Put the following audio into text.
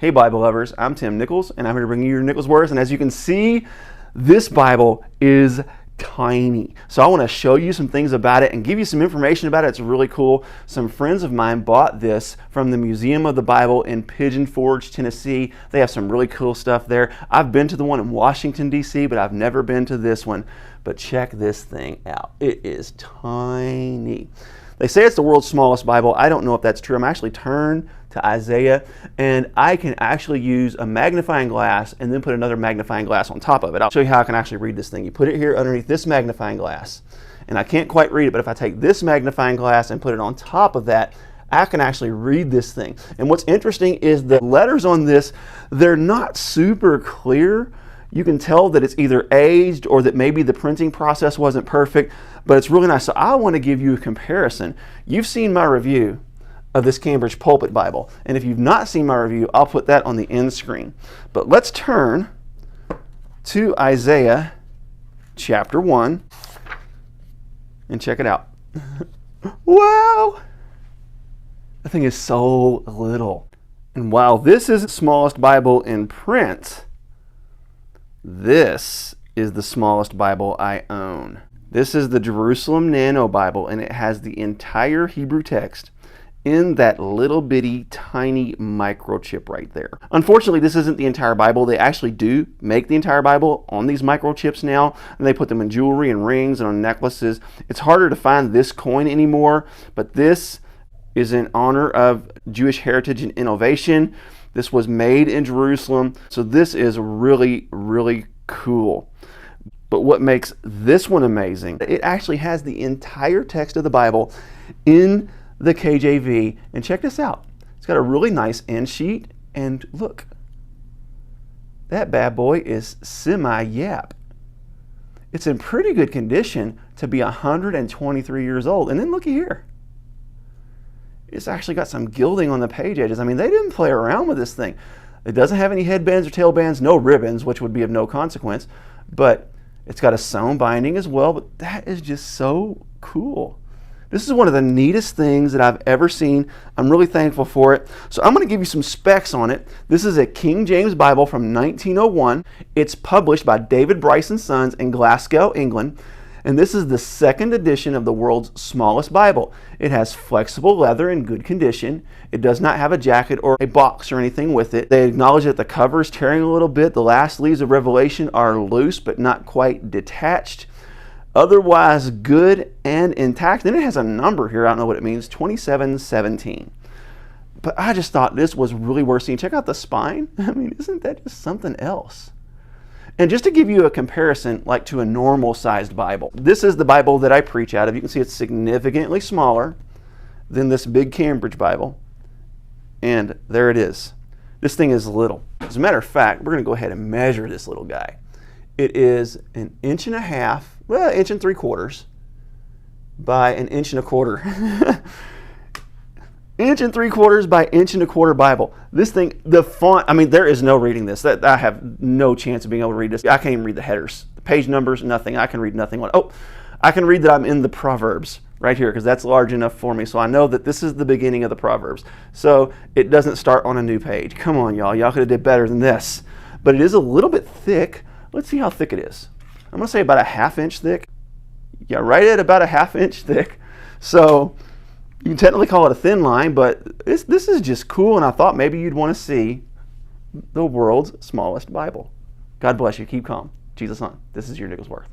Hey Bible lovers, I'm Tim Nichols and I'm here to bring you your Nichols Words. And as you can see, this Bible is tiny. So I want to show you some things about it and give you some information about it. It's really cool. Some friends of mine bought this from the Museum of the Bible in Pigeon Forge, Tennessee. They have some really cool stuff there. I've been to the one in Washington, D.C., but I've never been to this one. But check this thing out. It is tiny. They say it's the world's smallest Bible. I don't know if that's true. I'm actually turned to Isaiah, and I can actually use a magnifying glass and then put another magnifying glass on top of it. I'll show you how I can actually read this thing. You put it here underneath this magnifying glass, and I can't quite read it, but if I take this magnifying glass and put it on top of that, I can actually read this thing. And what's interesting is the letters on this, they're not super clear. You can tell that it's either aged or that maybe the printing process wasn't perfect, but it's really nice. So I want to give you a comparison. You've seen my review of this Cambridge Pulpit Bible, and if you've not seen my review, I'll put that on the end screen. But let's turn to Isaiah chapter 1 and check it out. Wow! The thing is so little. And while this is the smallest Bible in print, this is the smallest Bible I own. This is the Jerusalem Nano Bible, and it has the entire Hebrew text in that little bitty tiny microchip right there. Unfortunately, this isn't the entire Bible. They actually do make the entire Bible on these microchips now, and they put them in jewelry and rings and on necklaces. It's harder to find this coin anymore, but this is in honor of Jewish heritage and innovation. This was made in Jerusalem, so this is really, really cool. But what makes this one amazing, it actually has the entire text of the Bible in the KJV. And check this out. It's got a really nice end sheet, and look, that bad boy is semi-yap. It's in pretty good condition to be 123 years old. And then looky here. It's actually got some gilding on the page edges. I mean, they didn't play around with this thing. It doesn't have any headbands or tailbands, no ribbons, which would be of no consequence, but it's got a sewn binding as well. But that is just so cool. This is one of the neatest things that I've ever seen. I'm really thankful for it. So I'm going to give you some specs on it. This is a King James Bible from 1901. It's published by David Bryce & Sons in Glasgow, England. And this is the second edition of the world's smallest Bible. It has flexible leather in good condition. It does not have a jacket or a box or anything with it. They acknowledge that the cover is tearing a little bit. The last leaves of Revelation are loose but not quite detached. Otherwise good and intact. Then it has a number here. I don't know what it means. 2717. But I just thought this was really worth seeing. Check out the spine. I mean, isn't that just something else? And just to give you a comparison, like to a normal sized Bible, this is the Bible that I preach out of. You can see it's significantly smaller than this big Cambridge Bible. And there it is. This thing is little. As a matter of fact, we're going to go ahead and measure this little guy. It is 1.5 inches, well, 1 3/4 by 1 1/4 1 3/4 by 1 1/4 Bible. This thing, the font, I mean, there is no reading this. I have no chance of being able to read this. I can't even read the headers, the page numbers, nothing. I can read nothing. Oh, I can read that I'm in the Proverbs right here because that's large enough for me. So I know that this is the beginning of the Proverbs. So it doesn't start on a new page. Come on, y'all. Y'all could have did better than this. But it is a little bit thick. Let's see how thick it is. I'm going to say about a 1/2 inch thick. Yeah, right at about a 1/2 inch thick. So you can technically call it a thin line, but this is just cool, and I thought maybe you'd want to see the world's smallest Bible. God bless you. Keep calm. Jesus on. This is your Nichols Worth.